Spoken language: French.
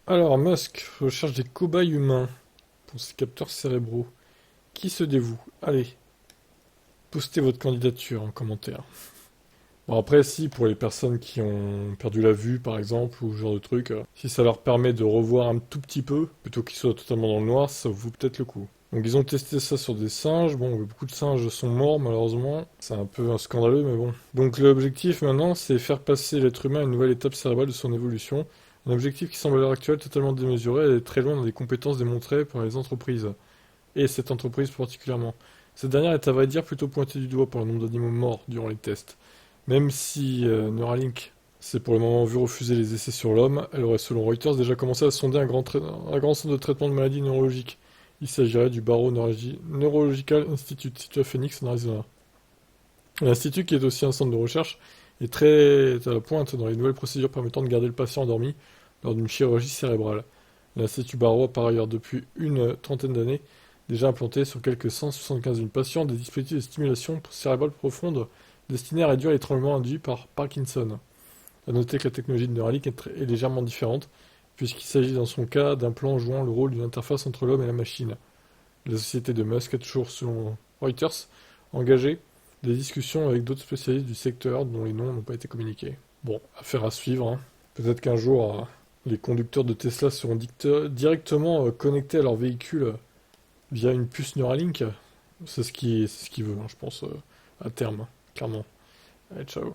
Alors, Musk recherche des cobayes humains pour ses capteurs cérébraux. Qui se dévoue? Allez, postez votre candidature en commentaire. Bon, après, si, pour les personnes qui ont perdu la vue, par exemple, ou ce genre de truc, si ça leur permet de revoir un tout petit peu, plutôt qu'ils soient totalement dans le noir, ça vaut peut-être le coup. Donc, ils ont testé ça sur des singes. Bon, beaucoup de singes sont morts, malheureusement. C'est un peu scandaleux, mais bon. Donc, l'objectif maintenant, c'est faire passer l'être humain à une nouvelle étape cérébrale de son évolution. Un objectif qui semble à l'heure actuelle totalement démesuré et très loin des compétences démontrées par les entreprises. Et cette entreprise particulièrement. Cette dernière est à vrai dire plutôt pointée du doigt pour le nombre d'animaux morts durant les tests. Même si Neuralink s'est pour le moment vu refuser les essais sur l'homme, elle aurait selon Reuters déjà commencé à sonder un grand centre de traitement de maladies neurologiques. Il s'agirait du Barrow Neurological Institute, situé à Phoenix, en Arizona. L'institut, qui est aussi un centre de recherche, est très à la pointe dans les nouvelles procédures permettant de garder le patient endormi lors d'une chirurgie cérébrale. L'Institut Barrow a par ailleurs depuis une trentaine d'années déjà implanté sur quelques 175 000 patients des dispositifs de stimulation cérébrale profonde destinés à réduire les tremblements induits par Parkinson. A noter que la technologie de Neuralink est légèrement différente, puisqu'il s'agit dans son cas d'un plan jouant le rôle d'une interface entre l'homme et la machine. La société de Musk a toujours, selon Reuters, engagé des discussions avec d'autres spécialistes du secteur dont les noms n'ont pas été communiqués. Bon, affaire à suivre, hein. Peut-être qu'un jour, les conducteurs de Tesla seront directement connectés à leur véhicule via une puce Neuralink. C'est ce qu'il veut, hein, je pense, à terme, clairement. Allez, ciao.